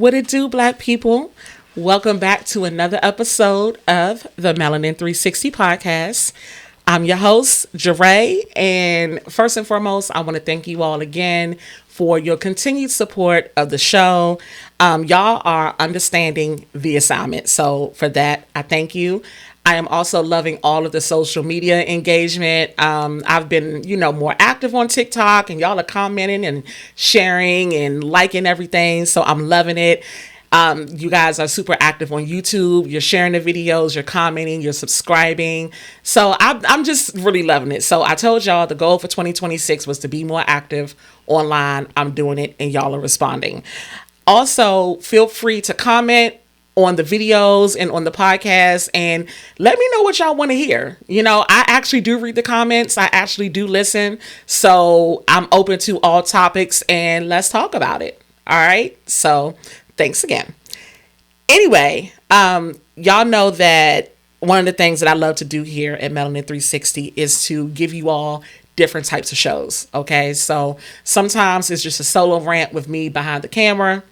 What it do, Black people? Welcome back to another episode of the Melanin 360 podcast. I'm your host, Jeray, and first and foremost, I want to thank you all again for your continued support of the show. Y'all are understanding the assignment, so for that, I thank you. I am also loving all of the social media engagement. I've been, more active on TikTok, and y'all are commenting and sharing and liking everything. So I'm loving it. You guys are super active on YouTube. You're sharing the videos, you're commenting, you're subscribing. So I'm just really loving it. So I told y'all the goal for 2026 was to be more active online. I'm doing it, and y'all are responding. Also, feel free to comment on the videos and on the podcast and let me know what y'all want to hear. I actually do read the comments. I actually do listen. So I'm open to all topics and let's talk about it. All right. So thanks again. Anyway, y'all know that one of the things that I love to do here at Melanin 360 is to give you all different types of shows. Okay. So sometimes it's just a solo rant with me behind the camera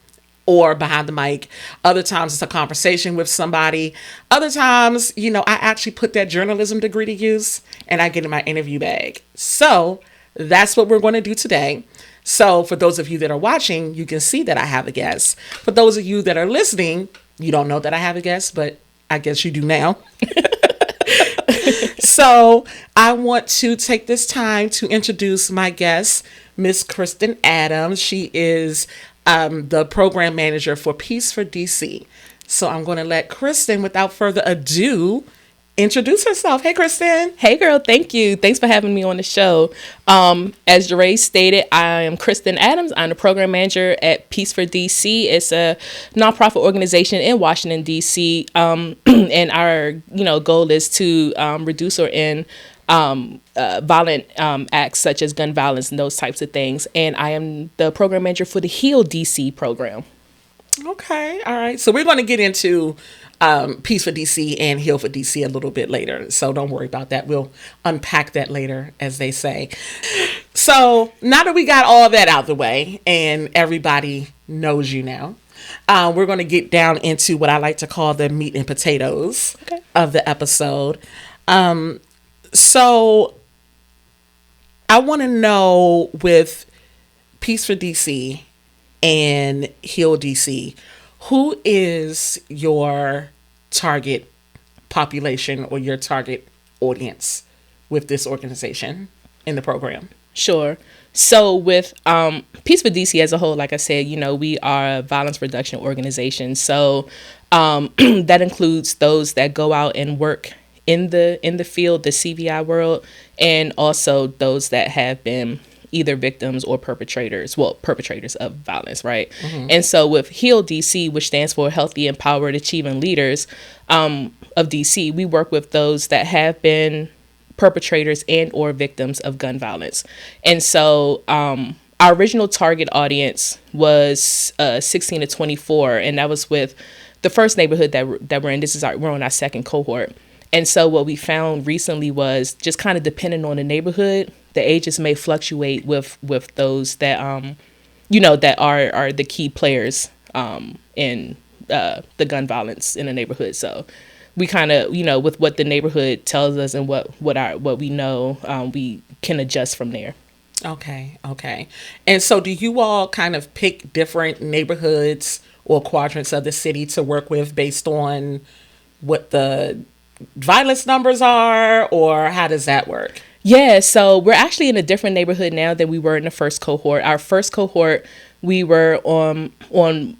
or behind the mic. Other times it's a conversation with somebody. Other times, I actually put that journalism degree to use and I get in my interview bag. So that's what we're going to do today. So for those of you that are watching, you can see that I have a guest. For those of you that are listening, you don't know that I have a guest, but I guess you do now. So I want to take this time to introduce my guest, Miss Kristin Adams. She is the program manager for Peace for DC. So I'm going to let Kristin, without further ado, introduce herself. Hey, Kristin. Hey, girl. Thank you. Thanks for having me on the show. As Jeray stated, I am Kristin Adams. I'm the program manager at Peace for DC. It's a nonprofit organization in Washington, D.C. And our, goal is to reduce or end violent acts such as gun violence and those types of things. And I am the program manager for the Heal DC program. Okay. All right. So we're going to get into Peace for DC and Heal for DC a little bit later. So don't worry about that. We'll unpack that later, as they say. So now that we got all that out the way and everybody knows you now, we're going to get down into what I like to call the meat and potatoes of the episode. So I want to know, with Peace for DC and Heal DC, who is your target population or your target audience with this organization in the program? Sure. So with Peace for DC as a whole, like I said, we are a violence reduction organization. So that includes those that go out and work in the field, the CVI world, and also those that have been either victims or perpetrators of violence, right? Mm-hmm. And so with HEAL DC, which stands for Healthy, Empowered, Achieving Leaders of DC, we work with those that have been perpetrators and or victims of gun violence. And so our original target audience was 16 to 24, and that was with the first neighborhood that we're in. We're on our second cohort. And so what we found recently was, just kind of depending on the neighborhood, the ages may fluctuate with those that that are the key players in the gun violence in the neighborhood. So we kind of, with what the neighborhood tells us and what we know, we can adjust from there. Okay. And so do you all kind of pick different neighborhoods or quadrants of the city to work with based on what the violence numbers are, or how does that work? Yeah, so we're actually in a different neighborhood now than we were in the first cohort. Our first cohort, we were on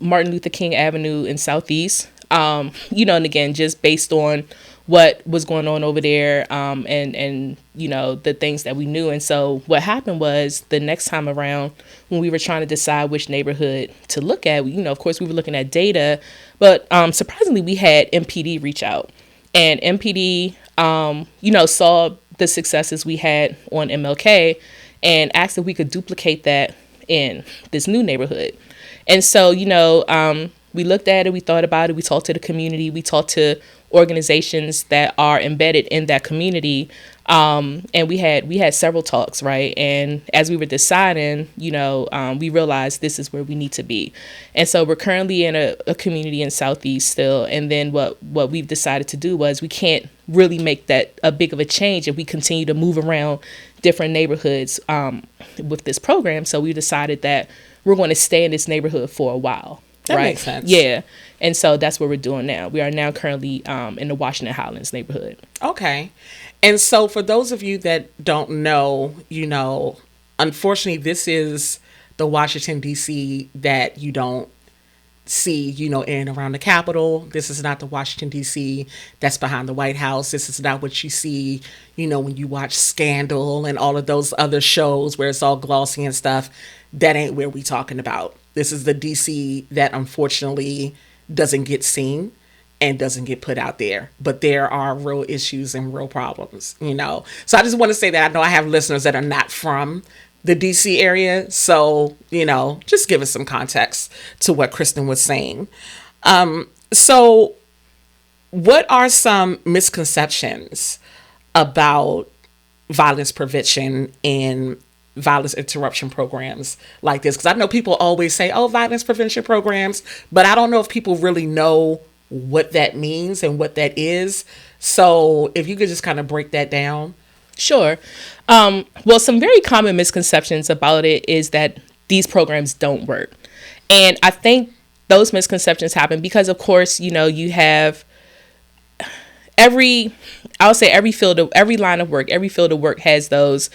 Martin Luther King Avenue in Southeast. And again, just based on what was going on over there, and the things that we knew. And so what happened was, the next time around, when we were trying to decide which neighborhood to look at, of course we were looking at data, but surprisingly we had MPD reach out. And MPD, saw the successes we had on MLK and asked if we could duplicate that in this new neighborhood. And so, we looked at it, we thought about it, we talked to the community, we talked to organizations that are embedded in that community, And we had several talks, right? And as we were deciding, we realized this is where we need to be. And so we're currently in a community in Southeast still. And then what we've decided to do was we can't really make that a big of a change if we continue to move around different neighborhoods with this program. So we decided that we're going to stay in this neighborhood for a while. That makes sense. Yeah. And so that's what we're doing now. We are now currently in the Washington Highlands neighborhood. Okay. And so for those of you that don't know, unfortunately, this is the Washington, D.C. that you don't see, in and around the Capitol. This is not the Washington, D.C. that's behind the White House. This is not what you see, when you watch Scandal and all of those other shows where it's all glossy and stuff. That ain't where we talking about. This is the D.C. that unfortunately doesn't get seen and doesn't get put out there. But there are real issues and real problems, So I just want to say that I know I have listeners that are not from the DC area. So, just give us some context to what Kristin was saying. So what are some misconceptions about violence prevention and violence interruption programs like this? Because I know people always say, violence prevention programs, but I don't know if people really know what that means and what that is. So if you could just kind of break that down. Sure. Well, some very common misconceptions about it is that these programs don't work. And I think those misconceptions happen because, of course, you have every line of work, every field of work has those,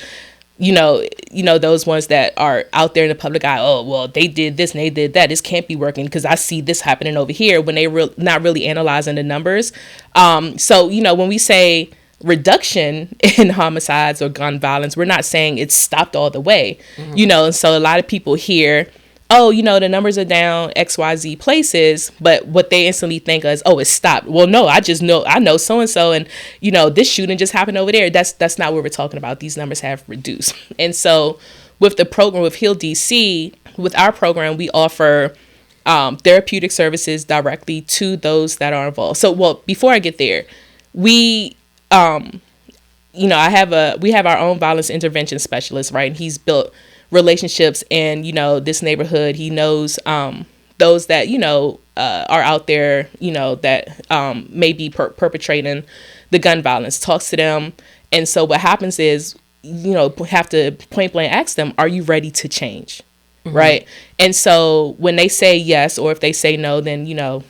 those ones that are out there in the public eye. Oh, well, they did this and they did that. This can't be working because I see this happening over here, when they not really analyzing the numbers. So, when we say reduction in homicides or gun violence, we're not saying it's stopped all the way, and so a lot of people hear, the numbers are down XYZ places, but what they instantly think is, it's stopped. Well, no, I know so-and-so, and this shooting just happened over there. That's not what we're talking about. These numbers have reduced. And so with the program with Heal DC, with our program, we offer therapeutic services directly to those that are involved. So, before I get there, we we have our own violence intervention specialist, right? And he's built relationships in, this neighborhood. He knows those that, are out there, that may be perpetrating the gun violence, talks to them. And so what happens is, have to point blank ask them, are you ready to change? Mm-hmm. Right. And so when they say yes, or if they say no, then,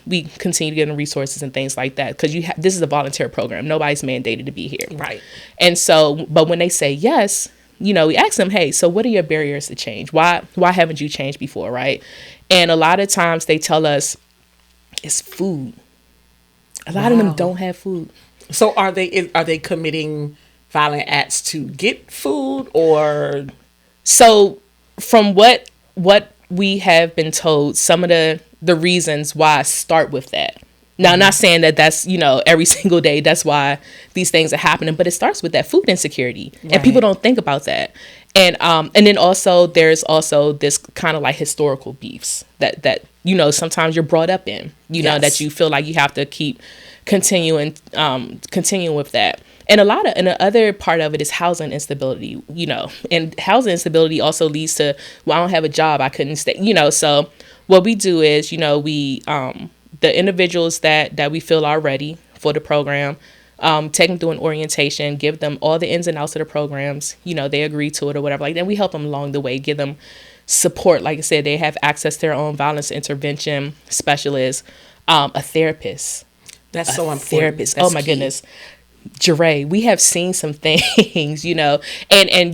we continue to give them resources and things like that. Because this is a volunteer program. Nobody's mandated to be here. Right. And so, but when they say yes, we ask them, hey, so what are your barriers to change? Why haven't you changed before? Right. And a lot of times they tell us it's food. A lot of them don't have food. So are they committing violent acts to get food, or? So from what we have been told, some of the reasons why start with that. Now, I'm not saying that that's, every single day, that's why these things are happening, but it starts with that food insecurity. Right. And people don't think about that. And then also there's also this kind of like historical beefs that sometimes you're brought up in, yes, that you feel like you have to keep continuing with that. And the other part of it is housing instability, and housing instability also leads to, well, I don't have a job, I couldn't stay, so what we do is, the individuals that we feel are ready for the program, take them through an orientation, give them all the ins and outs of the programs, they agree to it or whatever, like that. We help them along the way, give them support. Like I said, they have access to their own violence intervention specialist, a therapist. That's so important. Therapist. That's my key. Goodness. Jure, we have seen some things, and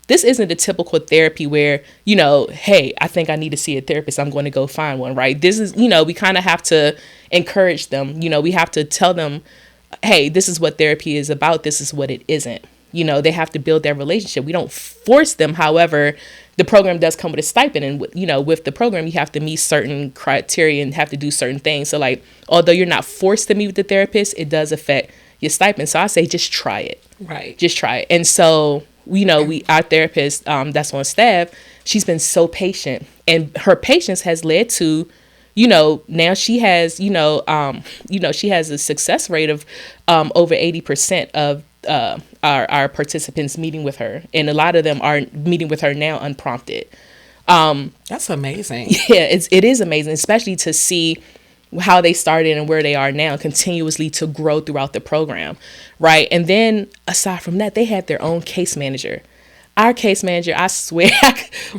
this isn't the typical therapy where, hey, I think I need to see a therapist, I'm going to go find one, right? This is, we kind of have to encourage them, we have to tell them, hey, this is what therapy is about, this is what it isn't. They have to build that relationship. We don't force them. However, the program does come with a stipend, and with the program, you have to meet certain criteria and have to do certain things. So like, although you're not forced to meet with the therapist, it does affect your stipend. So I say, just try it. Right. Just try it. And so, our therapist, that's on staff, she's been so patient, and her patience has led to, now she has, she has a success rate of, over 80% of our participants meeting with her, and a lot of them are meeting with her now unprompted. That's amazing. Yeah, it is amazing, especially to see how they started and where they are now, continuously to grow throughout the program, right? And then aside from that, they had their own case manager. Our case manager, I swear,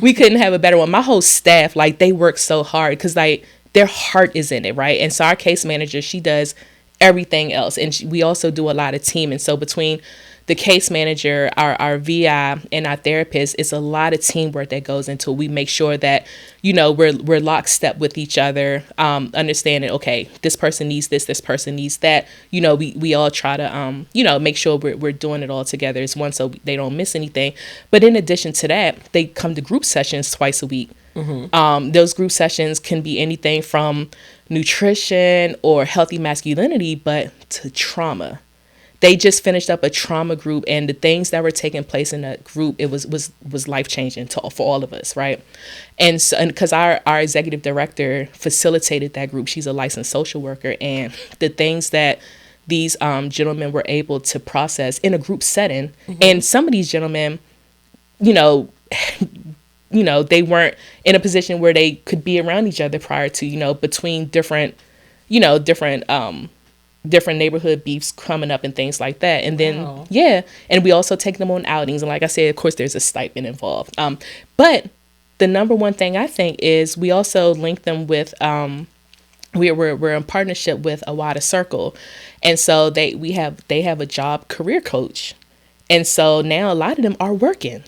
we couldn't have a better one. My whole staff, like, they work so hard because, like, their heart is in it, right? And so our case manager, she does everything else. And we also do a lot of team. And so between the case manager, our VI, and our therapist, it's a lot of teamwork that goes into it. We make sure that, you know, we're lockstep with each other, understanding, okay, this person needs this person needs that. You know, we all try to, you know, make sure we're doing it all together as one, so they don't miss anything. But in addition to that, they come to group sessions twice a week. Those group sessions can be anything from nutrition or healthy masculinity, but to trauma. They just finished up a trauma group, and the things that were taking place in that group, it was life-changing for all of us, right? And so, and because our executive director facilitated that group, she's a licensed social worker, and the things that these gentlemen were able to process in a group setting, and some of these gentlemen, you know, they weren't in a position where they could be around each other prior to, you know, between different neighborhood beefs coming up and things like that. And then, Wow. yeah. And we also take them on outings. And like I said, of course, there's a stipend involved. But the number one thing I think is we also link them with, we're in partnership with Awada Circle. And so they have a job career coach. And so now a lot of them are working.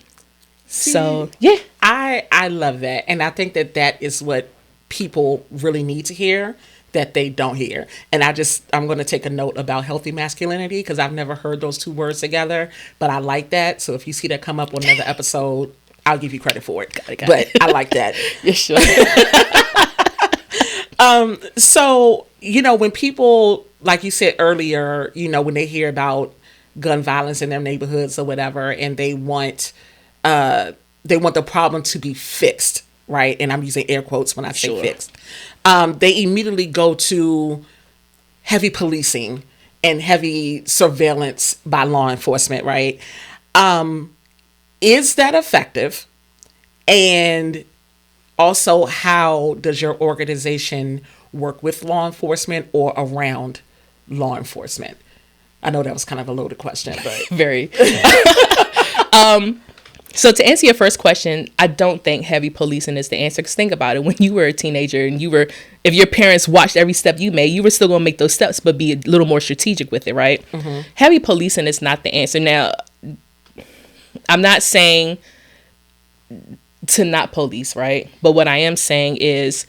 So, yeah. I love that. And I think that is what people really need to hear, that they don't hear. And I'm going to take a note about healthy masculinity, because I've never heard those two words together, but I like that. So if you see that come up on another episode, I'll give you credit for it. Got it. But I like that. Yeah, sure. So, you know, when people, like you said earlier, you know, when they hear about gun violence in their neighborhoods or whatever, and they want the problem to be fixed, right? And I'm using air quotes when I say Sure. fixed. They immediately go to heavy policing and heavy surveillance by law enforcement, right? Is that effective? And also, how does your organization work with law enforcement or around law enforcement? I know that was kind of a loaded question, but Very. So to answer your first question, I don't think heavy policing is the answer. Because think about it. When you were a teenager and if your parents watched every step you made, you were still going to make those steps, but be a little more strategic with it, right? Heavy policing is not the answer. Now, I'm not saying to not police, right? But what I am saying is,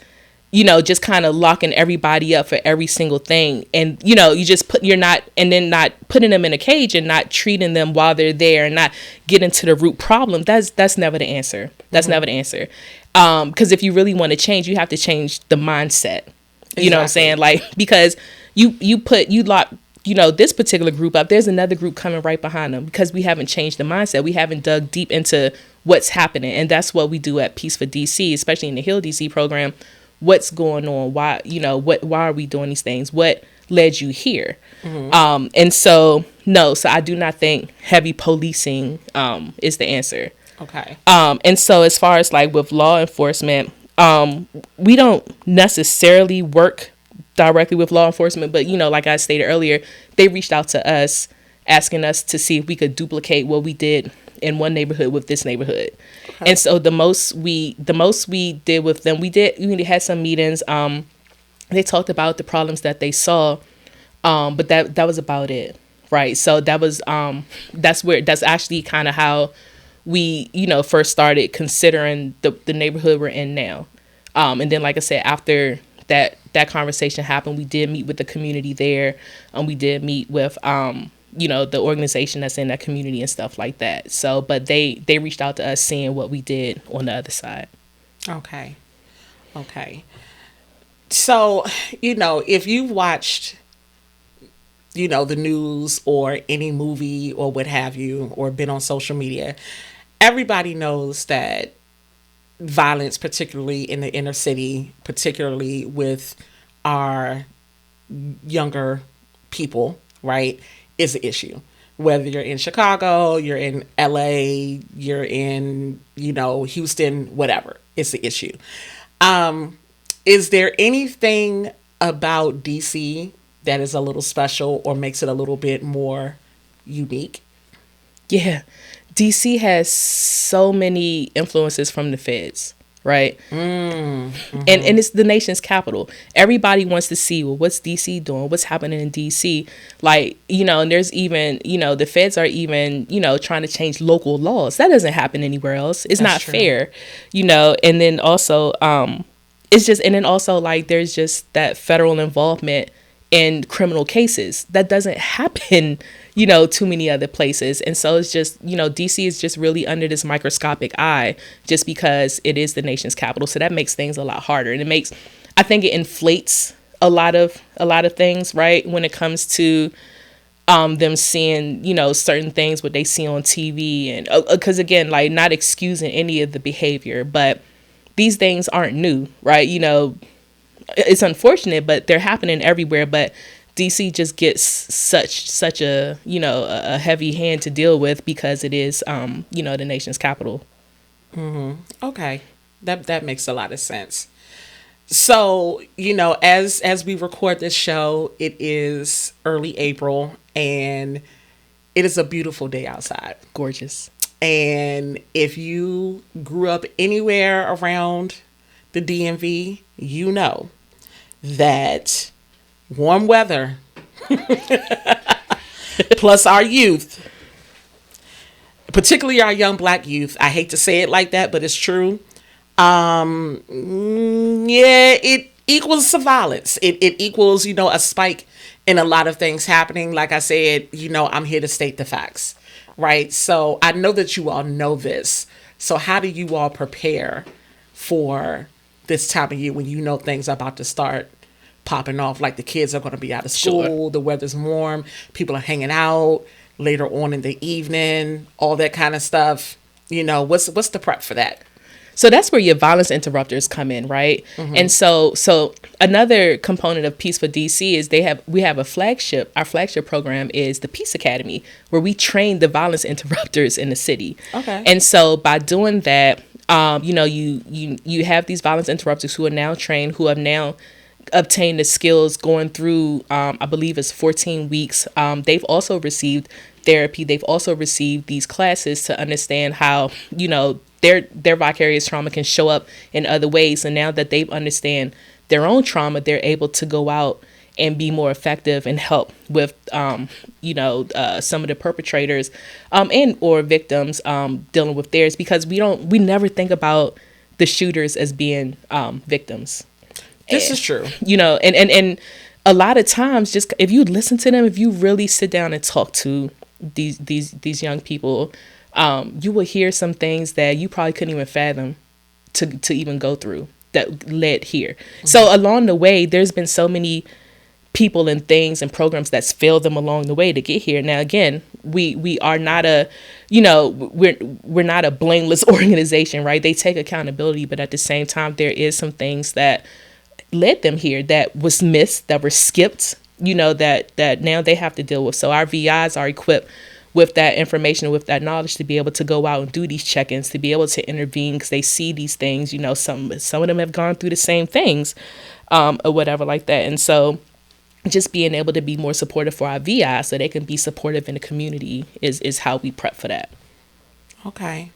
you know, just kind of locking everybody up for every single thing. And, you know, not putting them in a cage and not treating them while they're there and not getting to the root problem. That's never the answer. That's never the answer. Because if you really want to change, you have to change the mindset. You know what I'm saying? Like, because you lock, you know, this particular group up, there's another group coming right behind them, because we haven't changed the mindset. We haven't dug deep into what's happening. And that's what we do at Peace for DC, especially in the Heal DC program. What's going on? Why, you know, why are we doing these things? What led you here? And so, no, so I do not think heavy policing is the answer. okay. And so as far as like with law enforcement, we don't necessarily work directly with law enforcement, but, you know, like I stated earlier, they reached out to us asking us to see if we could duplicate what we did in one neighborhood with this neighborhood. Okay. And so the most we did with them, we had some meetings. They talked about the problems that they saw, but that was about it, right? So that was that's actually kind of how we, you know, first started considering the neighborhood we're in now. And then, like I said, after that conversation happened, we did meet with the community there, and we did meet with you know, the organization that's in that community and stuff like that. So, but they reached out to us seeing what we did on the other side. Okay. So, you know, if you've watched, you know, the news or any movie or what have you, or been on social media, everybody knows that violence, particularly in the inner city, particularly with our younger people, right, is an issue, whether you're in Chicago, you're in LA, you're in, Houston, whatever. It's the issue. Is there anything about DC that is a little special or makes it a little bit more unique? Yeah. DC has so many influences from the feds, right? Mm-hmm. And it's the nation's capital. Everybody wants to see, well, what's DC doing? What's happening in DC? Like, and there's even, the feds are even, trying to change local laws. That doesn't happen anywhere else. It's not fair, and then also, it's just, and then also like, there's just that federal involvement in criminal cases that doesn't happen, too many other places. And so it's just, DC is just really under this microscopic eye just because it is the nation's capital. So that makes things a lot harder. And I think it inflates a lot of things, right? When it comes to them seeing, certain things, what they see on TV. And because again, like not excusing any of the behavior, but these things aren't new, right? It's unfortunate, but they're happening everywhere. But DC just gets such a a heavy hand to deal with because it is the nation's capital. Mm-hmm. Okay, that makes a lot of sense. So as we record this show, it is early April and it is a beautiful day outside. Gorgeous. And if you grew up anywhere around the DMV, you know that warm weather plus our youth, particularly our young Black youth, I hate to say it like that, but it's true. It equals some violence. It equals, a spike in a lot of things happening. Like I said, I'm here to state the facts, right? So I know that you all know this. So how do you all prepare for this time of year when things are about to start popping off? Like the kids are going to be out of school, sure. The weather's warm, people are hanging out later on in the evening, all that kind of stuff. What's the prep for that? So that's where your violence interrupters come in, right? Mm-hmm. And so another component of Peace for DC is we have a flagship. Our flagship program is the Peace Academy, where we train the violence interrupters in the city. Okay. And so by doing that, you have these violence interrupters who are now trained, who have now obtained the skills going through, I believe it's 14 weeks. They've also received therapy. They've also received these classes to understand how, their vicarious trauma can show up in other ways. And now that they understand their own trauma, they're able to go out and be more effective and help with, some of the perpetrators and or victims dealing with theirs, because we never think about the shooters as being victims. This is true. And a lot of times, just if you listen to them, if you really sit down and talk to these young people, you will hear some things that you probably couldn't even fathom to even go through that led here. Mm-hmm. So along the way, there's been so many people and things and programs that's failed them along the way to get here. Now, again, we are not we're not a blameless organization, right? They take accountability, but at the same time, there is some things that led them here that was missed, that were skipped, that now they have to deal with. So our VIs are equipped with that information, with that knowledge, to be able to go out and do these check-ins, to be able to intervene, because they see these things. Some of them have gone through the same things, or whatever like that. And so just being able to be more supportive for our VI so they can be supportive in the community is how we prep for that. Okay.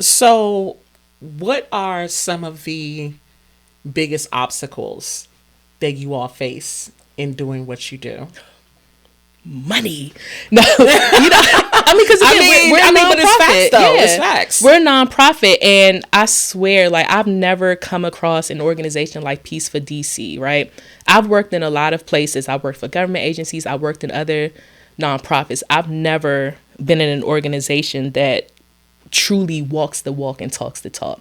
So what are some of the biggest obstacles that you all face in doing what you do? Money. No, because again, we're a nonprofit. But it's facts, though. Yeah. It's facts. We're a nonprofit, and I swear, like, I've never come across an organization like Peace for DC, right? I've worked in a lot of places. I've worked for government agencies. I've worked in other nonprofits. I've never been in an organization that truly walks the walk and talks the talk.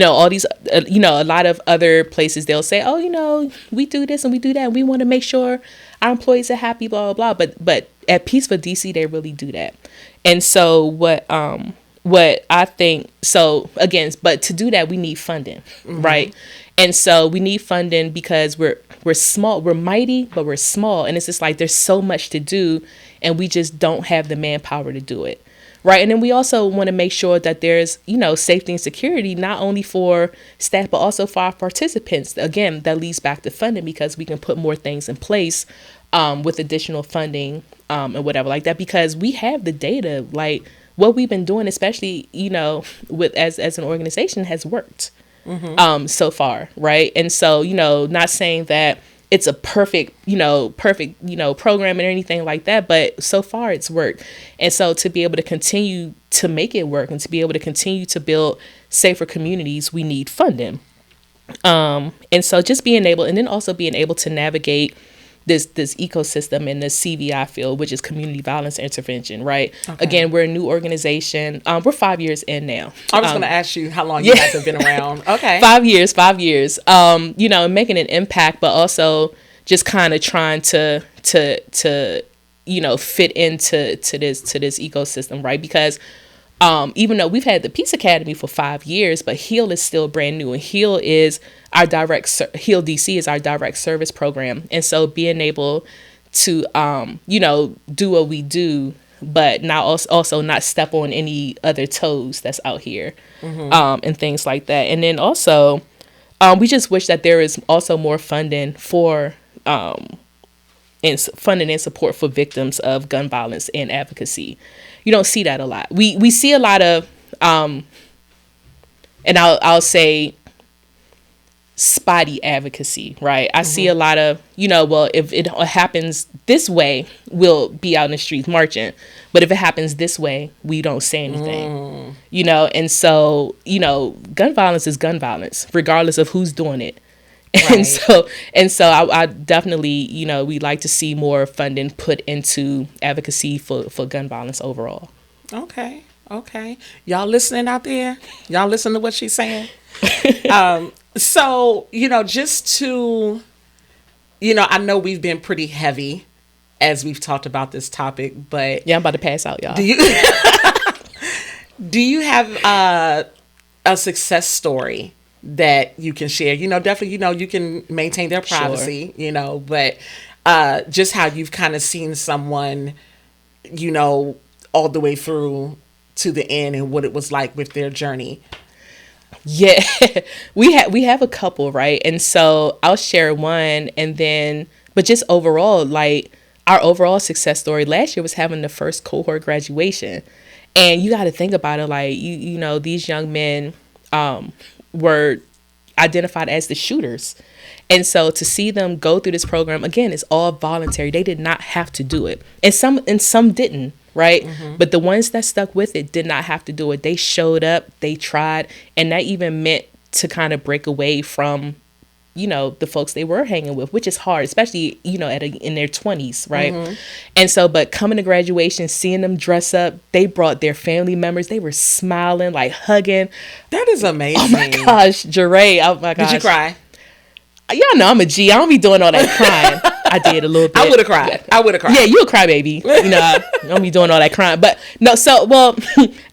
All these, a lot of other places, they'll say, oh, we do this and we do that, and we want to make sure our employees are happy, blah, blah, blah. But at Peace for DC, they really do that. And so what I think, so again, but to do that, we need funding, mm-hmm. right? And so we need funding because we're small, we're mighty, but we're small. And it's just like there's so much to do and we just don't have the manpower to do it. Right. And then we also want to make sure that there's, safety and security, not only for staff, but also for our participants. Again, that leads back to funding because we can put more things in place with additional funding and whatever like that, because we have the data, like what we've been doing, especially, with as an organization has worked so far. Right. And so, not saying that it's a perfect program or anything like that, but so far it's worked. And so to be able to continue to make it work and to be able to continue to build safer communities, we need funding. And so just being able, and then also being able to navigate this ecosystem in the CVI field, which is community violence intervention, right? Okay. Again, we're a new organization. We're 5 years in now. I was going to ask you how long you guys have been around. Okay. 5 years. Making an impact, but also just kind of trying to fit into this ecosystem, right? Because even though we've had the Peace Academy for 5 years, but HEAL is still brand new, and HEAL is our HEAL DC is our direct service program. And so being able to, do what we do, but now also not step on any other toes that's out here, and things like that. And then also, we just wish that there is also more funding for, and funding and support for victims of gun violence and advocacy. You don't see that a lot. We see a lot of, and I'll say spotty advocacy, right? I see a lot of, if it happens this way, we'll be out in the streets marching. But if it happens this way, we don't say anything, And so, gun violence is gun violence, regardless of who's doing it. Right. And so I definitely, we'd like to see more funding put into advocacy for gun violence overall. Okay. Y'all listening out there? Y'all listen to what she's saying? So, just to, I know we've been pretty heavy as we've talked about this topic, but... Yeah, I'm about to pass out, y'all. Do you have a success story that you can share? Definitely, you can maintain their privacy, sure. But just how you've kind of seen someone, all the way through to the end and what it was like with their journey. Yeah, we have a couple, right? And so I'll share one, and then, but just overall, like our overall success story last year was having the first cohort graduation. And you got to think about it, like, these young men were identified as the shooters. And so to see them go through this program, again, it's all voluntary. They did not have to do it. And some didn't, right? But the ones that stuck with it did not have to do it. They showed up, they tried, and that even meant to kind of break away from, the folks they were hanging with, which is hard, especially, in their 20s, right? And so, but coming to graduation, seeing them dress up, they brought their family members, they were smiling, like hugging. That is amazing. Oh my gosh, Jeray, oh my gosh. Did you cry? Y'all know I'm a G. I don't be doing all that crying. I did a little bit. I would have cried. Yeah, you a crybaby. I don't be doing all that crying. But no,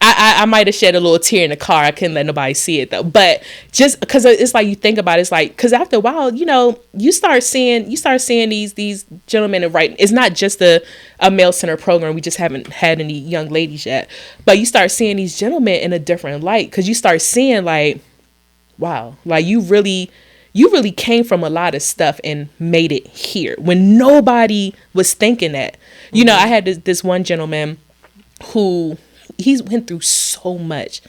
I might have shed a little tear in the car. I couldn't let nobody see it though. But just because it's like, you think about it, it's like, because after a while, you start seeing these gentlemen and right. It's not just a male center program. We just haven't had any young ladies yet. But you start seeing these gentlemen in a different light, because you start seeing like, wow, like you really came from a lot of stuff and made it here when nobody was thinking that. I had this one gentleman who he's went through so much,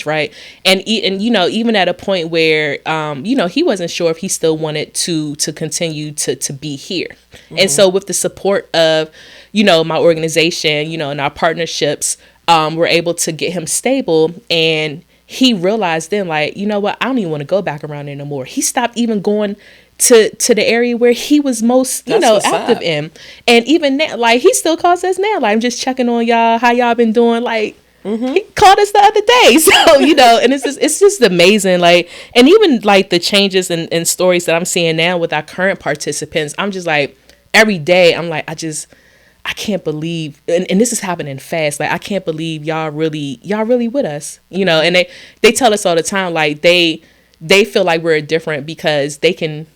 right? And even at a point where, he wasn't sure if he still wanted to continue to be here. And so with the support of, my organization, and our partnerships, we're able to get him stable. And he realized then, like, you know what, I don't even want to go back around there no more. He stopped even going to the area where he was most, active in. And even now, like, he still calls us now. Like, I'm just checking on y'all, how y'all been doing. Like, he called us the other day. So, and it's just amazing. Like, and even like the changes and stories that I'm seeing now with our current participants, I'm just like, every day, I'm like, I can't believe, and this is happening fast. Like, I can't believe y'all really with us, and they tell us all the time, like, they they feel like we're different because they can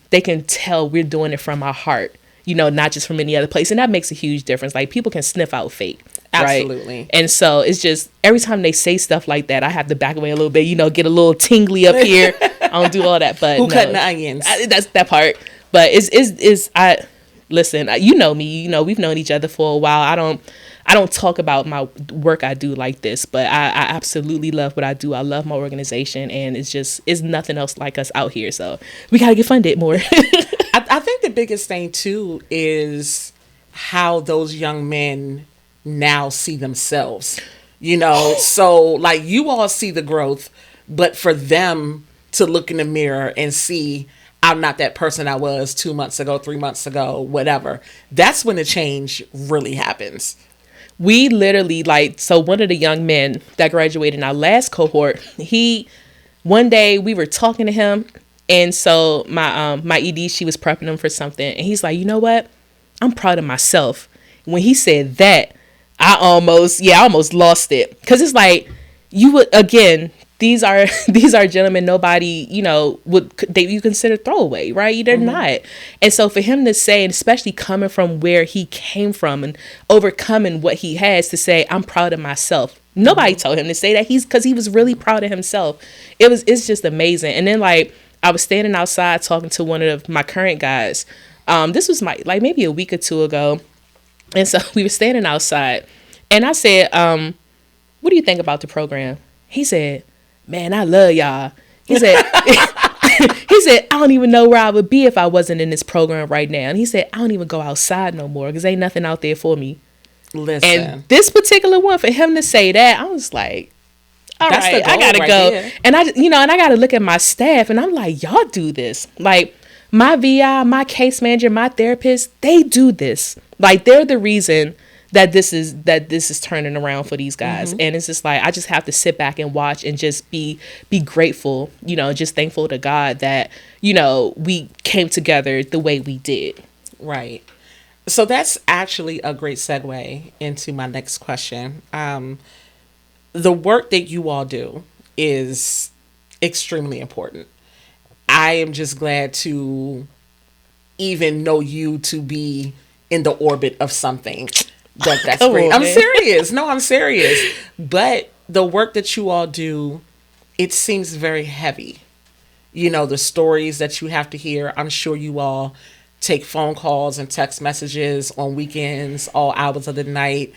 tell we're doing it from our heart, not just from any other place. And that makes a huge difference. Like, people can sniff out fake. Absolutely. Right? And so it's just every time they say stuff like that, I have to back away a little bit, get a little tingly up here. I don't do all that, but who cutting the onions? That's that part. But listen, you know me, we've known each other for a while. I don't talk about my work I do like this, but I absolutely love what I do. I love my organization, and it's nothing else like us out here. So we got to get funded more. I think the biggest thing too is how those young men now see themselves, so like, you all see the growth, but for them to look in the mirror and see, I'm not that person I was 2 months ago, 3 months ago, whatever, that's when the change really happens. We literally, so one of the young men that graduated in our last cohort, one day we were talking to him, and so my ED, she was prepping him for something, and he's like, you know what, I'm proud of myself. When he said that, I almost lost it, because it's like, you would, again, these are gentlemen nobody you consider throwaway, right? They're not. And so for him to say, and especially coming from where he came from and overcoming what he has, to say, I'm proud of myself. Nobody told him to say that, because he was really proud of himself. It's just amazing. And then, like, I was standing outside talking to one of my current guys. This was maybe a week or two ago. And so we were standing outside, and I said, what do you think about the program? He said, man, I love y'all. He said, I don't even know where I would be if I wasn't in this program right now. And he said, I don't even go outside no more, because ain't nothing out there for me. Listen. And this particular one, for him to say that, I was like, all right, I gotta go. There. And I gotta look at my staff, and I'm like, y'all do this. Like, my VI, my case manager, my therapist, they do this. Like, they're the reason that this is turning around for these guys. And it's just like, I just have to sit back and watch and just be grateful, just thankful to God that, we came together the way we did. Right. So that's actually a great segue into my next question. The work that you all do is extremely important. I am just glad to even know you to be in the orbit of something. That's great. I'm serious. No, I'm serious. But the work that you all do, it seems very heavy. The stories that you have to hear. I'm sure you all take phone calls and text messages on weekends, all hours of the night.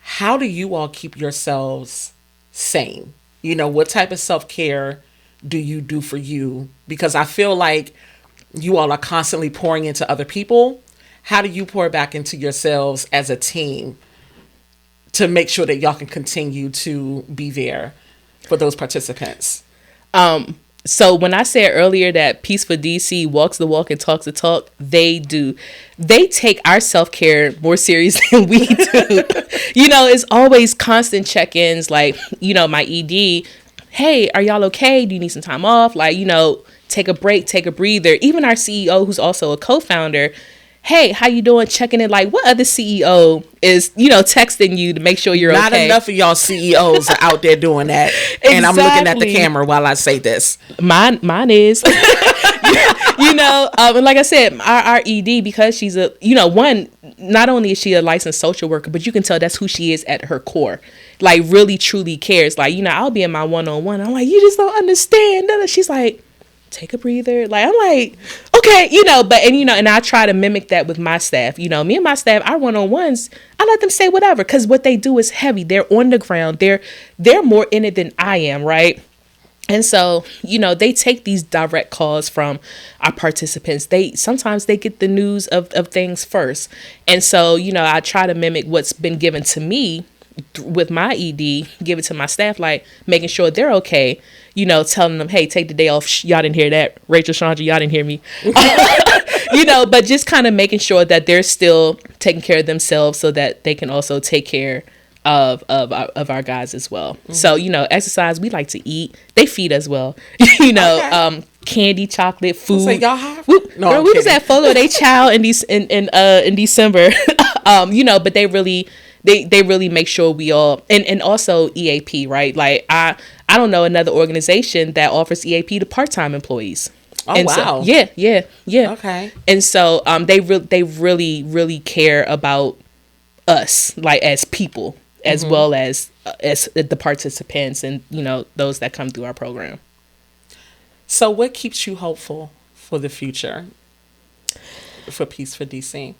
How do you all keep yourselves sane? What type of self-care do you do for you? Because I feel like you all are constantly pouring into other people. How do you pour back into yourselves as a team to make sure that y'all can continue to be there for those participants? So when I said earlier that Peace for DC walks the walk and talks the talk, they do. They take our self-care more serious than we do. It's always constant check-ins, like, my ED, hey, are y'all okay? Do you need some time off? Like, take a break, take a breather. Even our CEO, who's also a co-founder, hey, how you doing? Checking in. Like, what other CEO is, texting you to make sure you're okay? Not enough of y'all CEOs are out there doing that. Exactly. And I'm looking at the camera while I say this. Mine is. And like I said, our ED, because she's one, not only is she a licensed social worker, but you can tell that's who she is at her core. Like, really, truly cares. Like, I'll be in my one-on-one. I'm like, you just don't understand. She's like, take a breather. Like, I'm like, okay, and I try to mimic that with my staff. Me and my staff, our one-on-ones, I let them say whatever, because what they do is heavy. They're on the ground. They're more in it than I am, right? And so, they take these direct calls from our participants. Sometimes they get the news of things first. And so, I try to mimic what's been given to me with my ED, give it to my staff, like making sure they're okay, telling them, hey, take the day off. Y'all didn't hear that. Rachel, Chandra, y'all didn't hear me. But just kind of making sure that they're still taking care of themselves so that they can also take care of our guys as well. Mm-hmm. So, exercise, we like to eat. They feed us well. Okay. Candy, chocolate, food. So y'all have? We was at Photo Day Chow in December. But they really they really make sure we all, and also EAP, right? Like I don't know another organization that offers EAP to part-time employees. Oh, and wow. So, yeah. Okay. And so they really care about us, like as people, as well as the participants and, you know, those that come through our program. So what keeps you hopeful for the future for Peace for DC?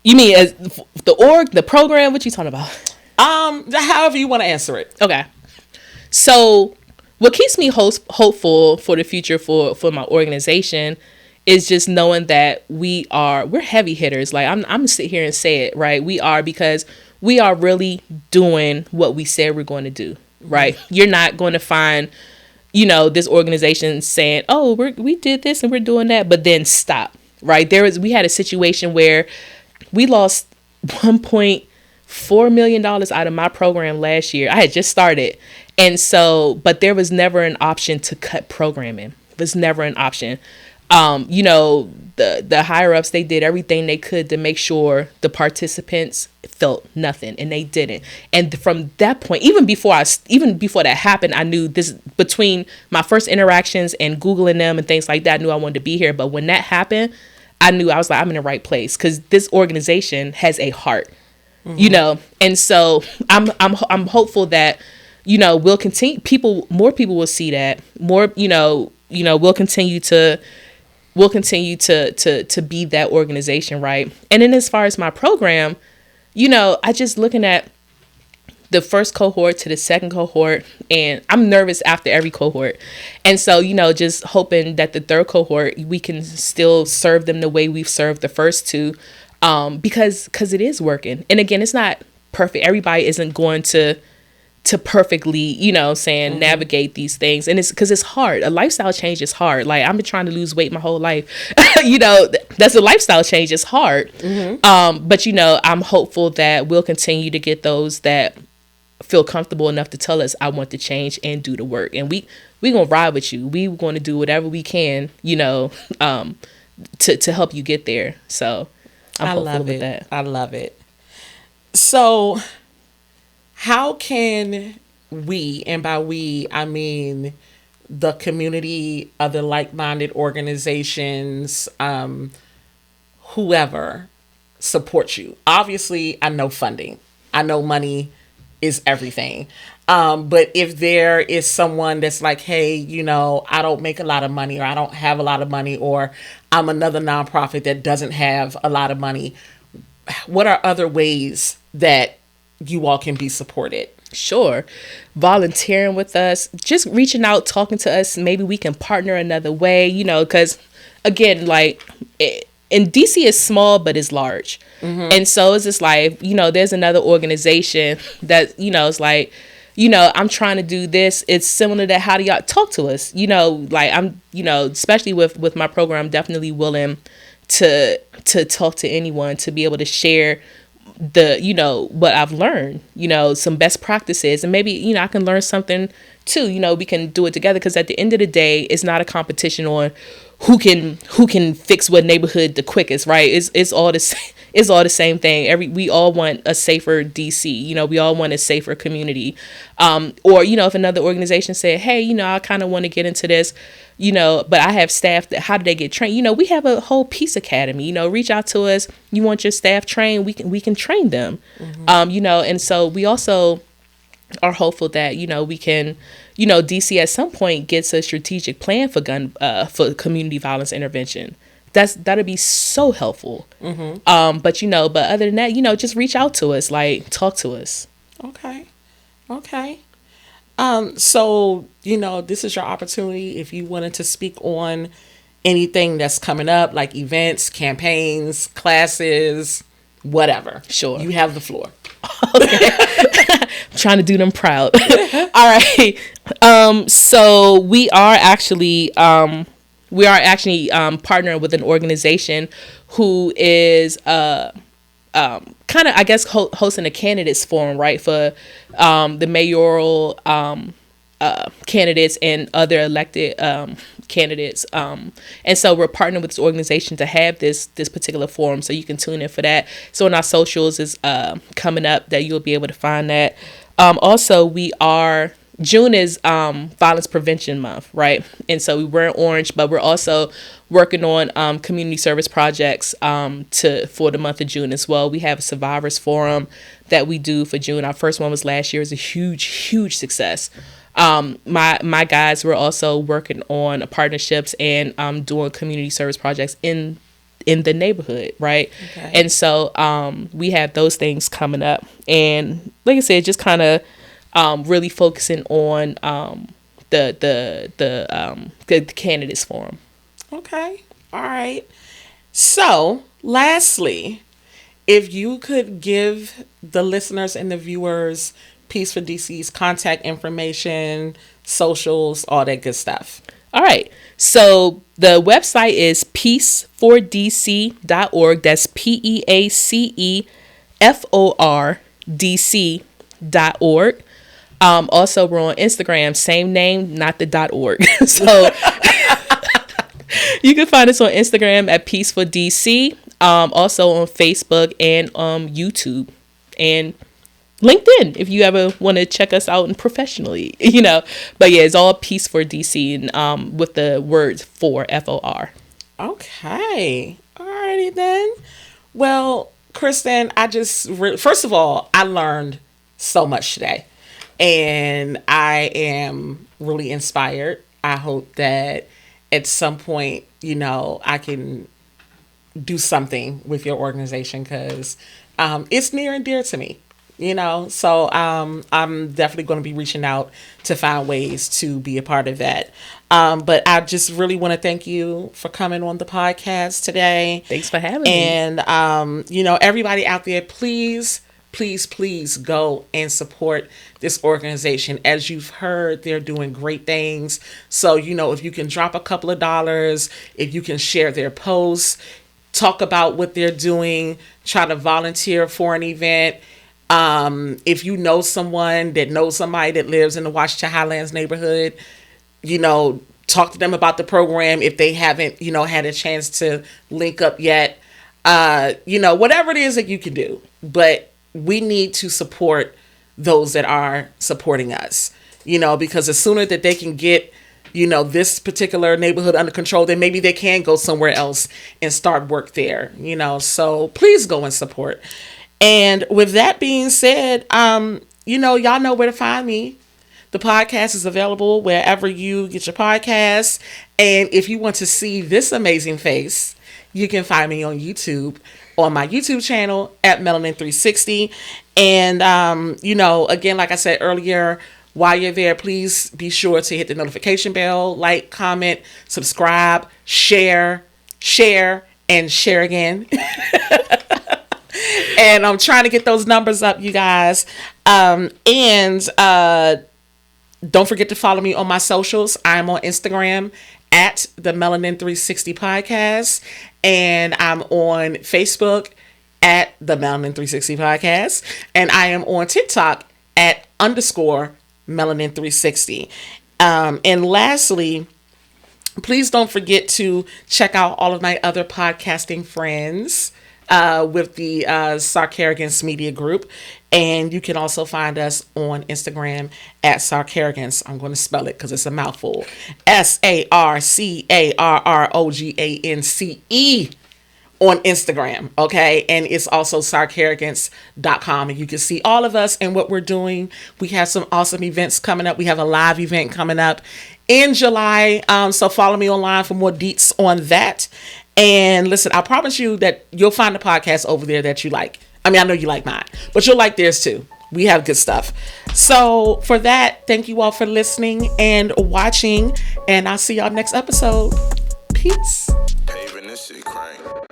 You mean as the program? What you talking about? However you want to answer it. Okay. So what keeps me hopeful for the future for my organization is just knowing that we're heavy hitters. Like I'm gonna sit here and say it, right? We are, because we are really doing what we said we're going to do, right? You're not going to find, you know, this organization saying, oh, we did this and we're doing that, but then stop, right? We had a situation where we lost $1.4 million out of my program last year. I had just started. And so, but there was never an option to cut programming. It was never an option. You know, the higher ups, they did everything they could to make sure the participants felt nothing, and they didn't. And from that point, even before that happened, I knew this, between my first interactions and Googling them and things like that, I knew I wanted to be here. But when that happened, I knew I was like, I'm in the right place, because this organization has a heart, you know? And so I'm hopeful that, you know, we'll continue, more people will see that more, you know, we'll continue to be that organization. Right. And then as far as my program, you know, I just looking at the first cohort to the second cohort, and I'm nervous after every cohort. And so, you know, just hoping that the third cohort, we can still serve them the way we've served the first two, because it is working. And again, it's not perfect. Everybody isn't going to perfectly, you know, navigate these things. And it's because it's hard. A lifestyle change is hard. Like, I've been trying to lose weight my whole life. You know, that's a lifestyle change. It's hard. But, you know, I'm hopeful that we'll continue to get those that feel comfortable enough to tell us, I want to change and do the work. And we going to ride with you. We going to do whatever we can, you know, to help you get there. So I'm hopeful with that. I love it. So how can we, and by we, I mean the community, other like-minded organizations, whoever, support you? Obviously, I know funding. I know money is everything. But if there is someone that's like, hey, you know, I don't make a lot of money, or I don't have a lot of money, or I'm another nonprofit that doesn't have a lot of money, what are other ways that you all can be supported? Sure. Volunteering with us, just reaching out, talking to us. Maybe we can partner another way, you know, because again, like, and DC is small, but it's large. And so it's just like, you know, there's another organization that, you know, it's like, you know, I'm trying to do this. It's similar to, how do y'all talk to us? You know, like, I'm, you know, especially with my program, I'm definitely willing to talk to anyone, to be able to share the, you know, what I've learned, you know, some best practices, and maybe, you know, I can learn something too. You know, we can do it together, because at the end of the day, it's not a competition on who can fix what neighborhood the quickest, right? It's all the same. It's all the same thing. We all want a safer DC. You know, we all want a safer community. Or, you know, if another organization said, hey, you know, I kind of want to get into this, you know, but I have staff that, how do they get trained? You know, we have a whole Peace Academy. You know, reach out to us. You want your staff trained? We can train them. You know, and so we also are hopeful that, you know, we can, you know, DC at some point gets a strategic plan for for community violence intervention. That'll be so helpful. But, you know, but other than that, you know, just reach out to us, like, talk to us. Okay. So, you know, this is your opportunity. If you wanted to speak on anything that's coming up, like events, campaigns, classes, whatever. Sure. You have the floor. Okay. I'm trying to do them proud. All right. So we are actually partnering with an organization who is kind of, I guess, hosting a candidates forum, right, for the mayoral candidates and other elected candidates. And so we're partnering with this organization to have this particular forum. So you can tune in for that. So on our socials is coming up that you'll be able to find that. Also, June is violence prevention month, right? And so we wear orange, but we're also working on community service projects for the month of June as well. We have a survivors forum that we do for June. Our first one was last year. It was a huge success. My guys were also working on partnerships and doing community service projects in the neighborhood, right? Okay. And so we have those things coming up, and like I said, just kind of really focusing on the candidates forum. Okay, all right. So lastly, if you could give the listeners and the viewers Peace for DC's contact information, socials, all that good stuff. All right. So the website is peacefordc.org. That's peacefordc.org. Also, we're on Instagram, same name, not the .org. So you can find us on Instagram at peacefordc. Also on Facebook and YouTube and LinkedIn if you ever want to check us out and professionally, But yeah, it's all Peace for DC and with the words for FOR. Okay. Alrighty then. Well, Kristin, first of all, I learned so much today, and I am really inspired. I hope that at some point, I can do something with your organization because it's near and dear to me. So I'm definitely going to be reaching out to find ways to be a part of that. But I just really want to thank you for coming on the podcast today. Thanks for having me. And, everybody out there, please go and support this organization. As you've heard, they're doing great things. So, if you can drop a couple of dollars, if you can share their posts, talk about what they're doing, try to volunteer for an event. If you know someone that knows somebody that lives in the Washington Highlands neighborhood, talk to them about the program if they haven't, had a chance to link up yet. Whatever it is that you can do. But we need to support those that are supporting us, because the sooner that they can get, this particular neighborhood under control, then maybe they can go somewhere else and start work there, so please go and support. And with that being said, y'all know where to find me. The podcast is available wherever you get your podcasts. And if you want to see this amazing face, you can find me on YouTube, on my YouTube channel at Melanin 360. And, again, like I said earlier, while you're there, please be sure to hit the notification bell, like, comment, subscribe, share, and share again. And I'm trying to get those numbers up, you guys. And don't forget to follow me on my socials. I'm on Instagram at the Melanin 360 Podcast. And I'm on Facebook at the Melanin 360 Podcast. And I am on TikTok at _Melanin 360. And lastly, please don't forget to check out all of my other podcasting friends with the Sarcarrogance Media Group. And you can also find us on Instagram at Sarcarrogance. I'm going to spell it because it's a mouthful. SARCARROGANCE on Instagram. Okay. And it's also sarcarrogance.com. And you can see all of us and what we're doing. We have some awesome events coming up. We have a live event coming up in July. So follow me online for more deets on that. And listen, I promise you that you'll find a podcast over there that you like. I mean, I know you like mine, but you'll like theirs too. We have good stuff. So for that, thank you all for listening and watching. And I'll see y'all next episode. Peace. Paving this shit crank.